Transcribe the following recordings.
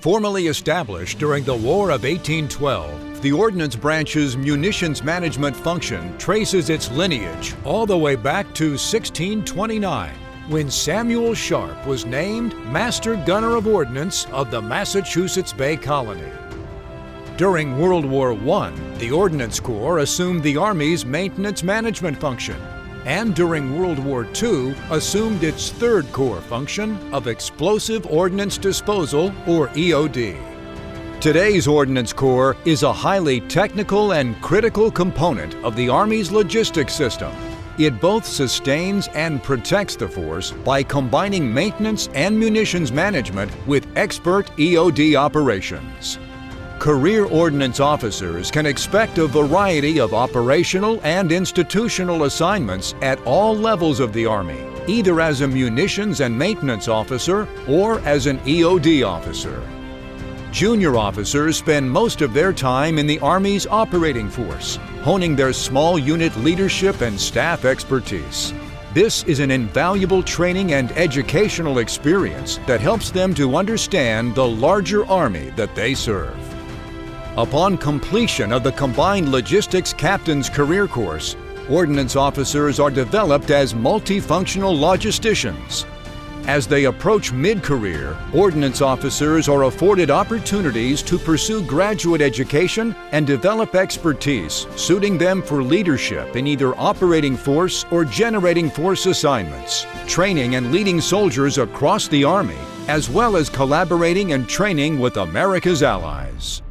Formally established during the War of 1812, the Ordnance Branch's munitions management function traces its lineage all the way back to 1629, when Samuel Sharp was named Master Gunner of Ordnance of the Massachusetts Bay Colony. During World War I, the Ordnance Corps assumed the Army's maintenance management function, and during World War II assumed its third core function of explosive ordnance disposal, or EOD. Today's Ordnance Corps is a highly technical and critical component of the Army's logistics system. It both sustains and protects the force by combining maintenance and munitions management with expert EOD operations. Career Ordnance officers can expect a variety of operational and institutional assignments at all levels of the Army, either as a munitions and maintenance officer or as an EOD officer. Junior officers spend most of their time in the Army's operating force, honing their small unit leadership and staff expertise. This is an invaluable training and educational experience that helps them to understand the larger Army that they serve. Upon completion of the Combined Logistics Captain's Career Course, Ordnance officers are developed as multifunctional logisticians. As they approach mid-career, Ordnance officers are afforded opportunities to pursue graduate education and develop expertise, suiting them for leadership in either operating force or generating force assignments, training and leading soldiers across the Army, as well as collaborating and training with America's allies.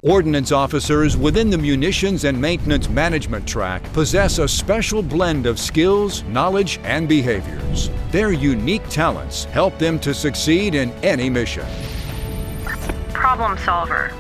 Ordnance officers within the munitions and maintenance management track possess a special blend of skills, knowledge, and behaviors. Their unique talents help them to succeed in any mission. Problem solver.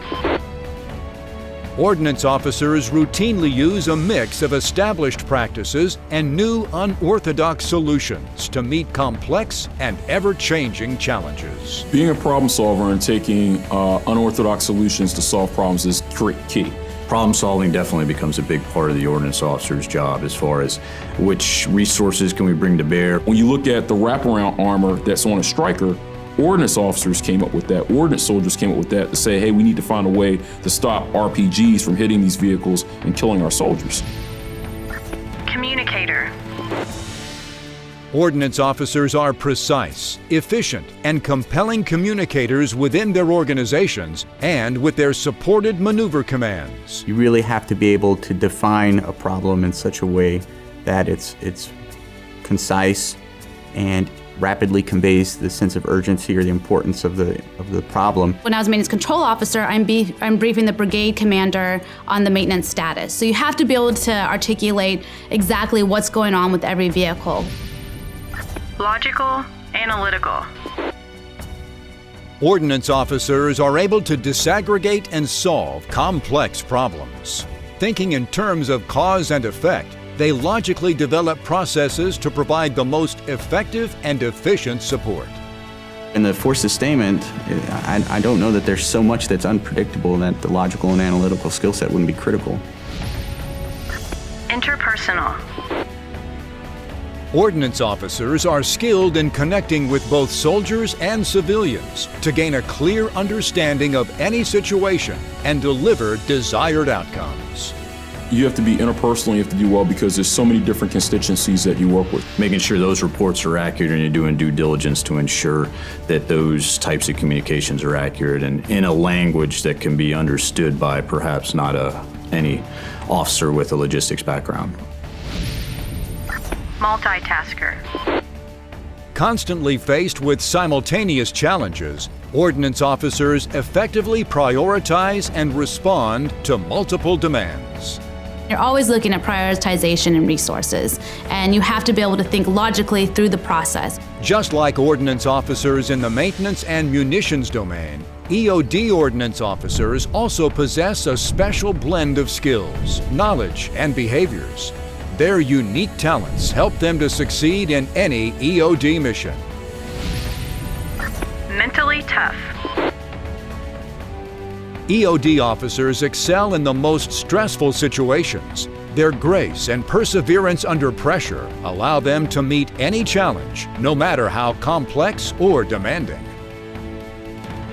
Ordnance officers routinely use a mix of established practices and new unorthodox solutions to meet complex and ever-changing challenges. Being a problem solver and taking unorthodox solutions to solve problems is key. Problem solving definitely becomes a big part of the ordnance officer's job as far as which resources can we bring to bear. When you look at the wraparound armor that's on a striker, Ordnance officers came up with that. Ordnance soldiers came up with that to say, hey, we need to find a way to stop RPGs from hitting these vehicles and killing our soldiers. Communicator. Ordnance officers are precise, efficient, and compelling communicators within their organizations and with their supported maneuver commands. You really have to be able to define a problem in such a way that it's concise and rapidly conveys the sense of urgency or the importance of the problem. When I was maintenance control officer, I'm briefing the brigade commander on the maintenance status. So you have to be able to articulate exactly what's going on with every vehicle. Logical, analytical. Ordnance officers are able to disaggregate and solve complex problems. Thinking in terms of cause and effect, they logically develop processes to provide the most effective and efficient support. In the force sustainment, I don't know that there's so much that's unpredictable that the logical and analytical skill set wouldn't be critical. Interpersonal. Ordnance officers are skilled in connecting with both soldiers and civilians to gain a clear understanding of any situation and deliver desired outcomes. You have to be interpersonal, you have to do well because there's so many different constituencies that you work with. Making sure those reports are accurate and you're doing due diligence to ensure that those types of communications are accurate and in a language that can be understood by perhaps not any officer with a logistics background. Multitasker. Constantly faced with simultaneous challenges, Ordnance officers effectively prioritize and respond to multiple demands. You're always looking at prioritization and resources, and you have to be able to think logically through the process. Just like Ordnance officers in the maintenance and munitions domain, EOD Ordnance officers also possess a special blend of skills, knowledge, and behaviors. Their unique talents help them to succeed in any EOD mission. Mentally tough. EOD officers excel in the most stressful situations. Their grace and perseverance under pressure allow them to meet any challenge, no matter how complex or demanding.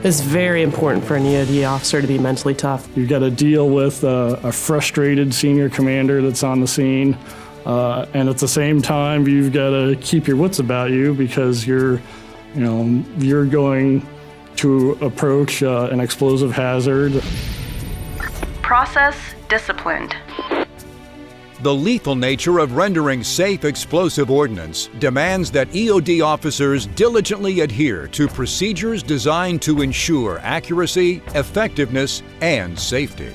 It's very important for an EOD officer to be mentally tough. You've got to deal with a frustrated senior commander that's on the scene, and at the same time, you've got to keep your wits about you because you're going to approach an explosive hazard. Process disciplined. The lethal nature of rendering safe explosive ordnance demands that EOD officers diligently adhere to procedures designed to ensure accuracy, effectiveness, and safety.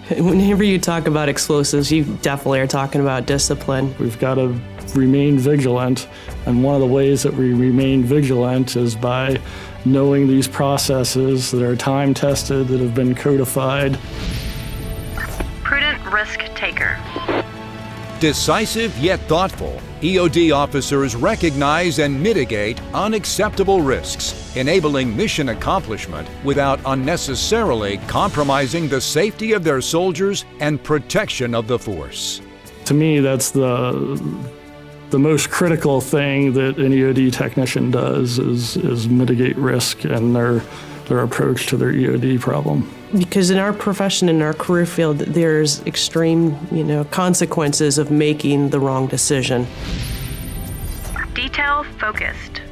Whenever you talk about explosives, you definitely are talking about discipline. We've got to remain vigilant, and one of the ways that we remain vigilant is by knowing these processes that are time-tested, that have been codified. Prudent risk taker. Decisive yet thoughtful, EOD officers recognize and mitigate unacceptable risks, enabling mission accomplishment without unnecessarily compromising the safety of their soldiers and protection of the force. To me, that's the most critical thing that an EOD technician does is mitigate risk and their approach to their EOD problem. Because in our profession, in our career field, there's extreme, consequences of making the wrong decision. Detail focused.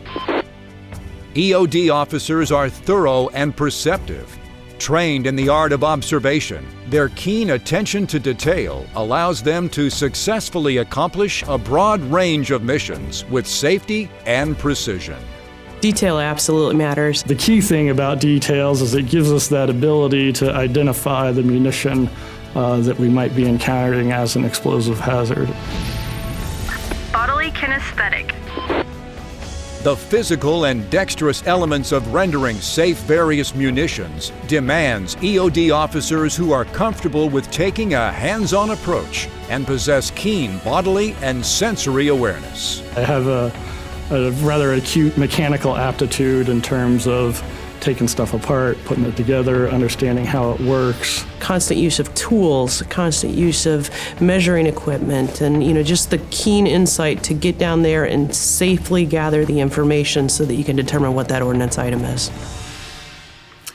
EOD officers are thorough and perceptive. Trained in the art of observation, their keen attention to detail allows them to successfully accomplish a broad range of missions with safety and precision. Detail absolutely matters. The key thing about details is it gives us that ability to identify the munition that we might be encountering as an explosive hazard. Bodily kinesthetic. The physical and dexterous elements of rendering safe various munitions demands EOD officers who are comfortable with taking a hands-on approach and possess keen bodily and sensory awareness. I have a rather acute mechanical aptitude in terms of taking stuff apart, putting it together, understanding how it works. Constant use of tools, constant use of measuring equipment, and just the keen insight to get down there and safely gather the information so that you can determine what that ordnance item is.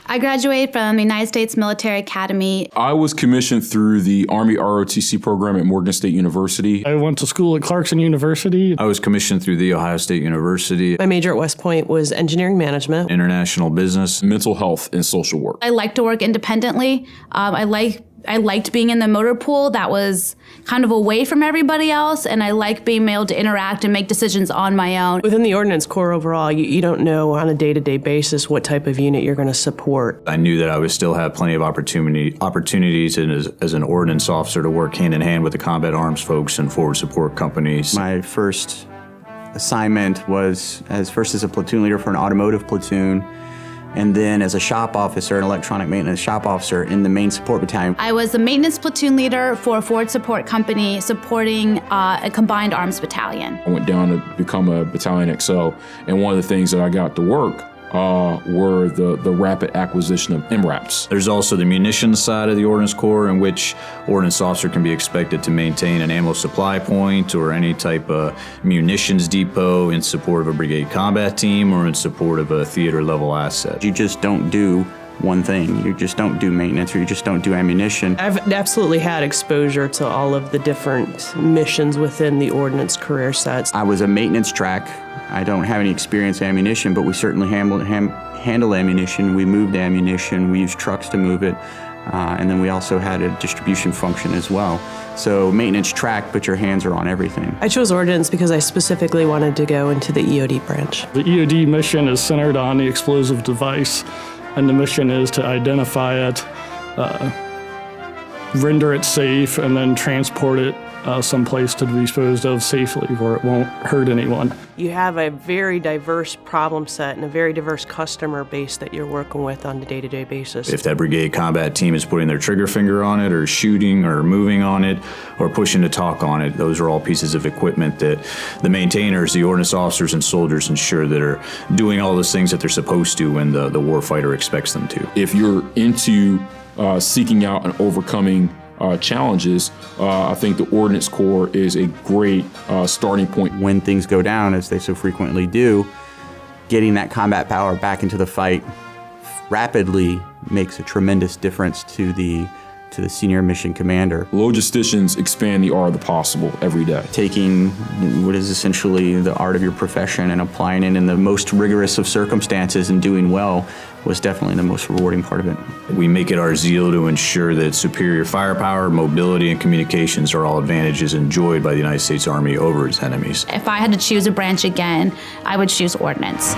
I graduated from the United States Military Academy. I was commissioned through the Army ROTC program at Morgan State University. I went to school at Clarkson University. I was commissioned through The Ohio State University. My major at West Point was engineering management. International business. Mental health and social work. I like to work independently. I liked being in the motor pool that was kind of away from everybody else, and I like being able to interact and make decisions on my own. Within the Ordnance Corps overall, you don't know on a day-to-day basis what type of unit you're going to support. I knew that I would still have plenty of opportunities as an ordnance officer to work hand-in-hand with the combat arms folks and forward support companies. My first assignment was as a platoon leader for an automotive platoon, and then as a shop officer, an electronic maintenance shop officer in the main support battalion. I was the maintenance platoon leader for a forward support company supporting a combined arms battalion. I went down to become a battalion XO, and one of the things that I got to work were the rapid acquisition of MRAPs. There's also the munitions side of the Ordnance Corps, in which ordnance officer can be expected to maintain an ammo supply point or any type of munitions depot in support of a brigade combat team or in support of a theater level asset. You just don't do one thing. You just don't do maintenance, or you just don't do ammunition. I've absolutely had exposure to all of the different missions within the ordnance career sets. I was a maintenance track. I don't have any experience in ammunition, but we certainly handle ammunition. We moved ammunition. We used trucks to move it. And then we also had a distribution function as well. So maintenance track, but your hands are on everything. I chose Ordnance because I specifically wanted to go into the EOD branch. The EOD mission is centered on the explosive device, and the mission is to identify it, render it safe, and then transport it someplace to be disposed of safely where it won't hurt anyone. You have a very diverse problem set and a very diverse customer base that you're working with on a day-to-day basis. If that brigade combat team is putting their trigger finger on it or shooting or moving on it or pushing to talk on it, those are all pieces of equipment that the maintainers, the ordnance officers and soldiers ensure that are doing all those things that they're supposed to when the warfighter expects them to. If you're into seeking out and overcoming challenges, I think the Ordnance Corps is a great starting point. When things go down, as they so frequently do, getting that combat power back into the fight rapidly makes a tremendous difference to the senior mission commander. Logisticians expand the art of the possible every day. Taking what is essentially the art of your profession and applying it in the most rigorous of circumstances and doing well was definitely the most rewarding part of it. We make it our zeal to ensure that superior firepower, mobility, and communications are all advantages enjoyed by the United States Army over its enemies. If I had to choose a branch again, I would choose Ordnance.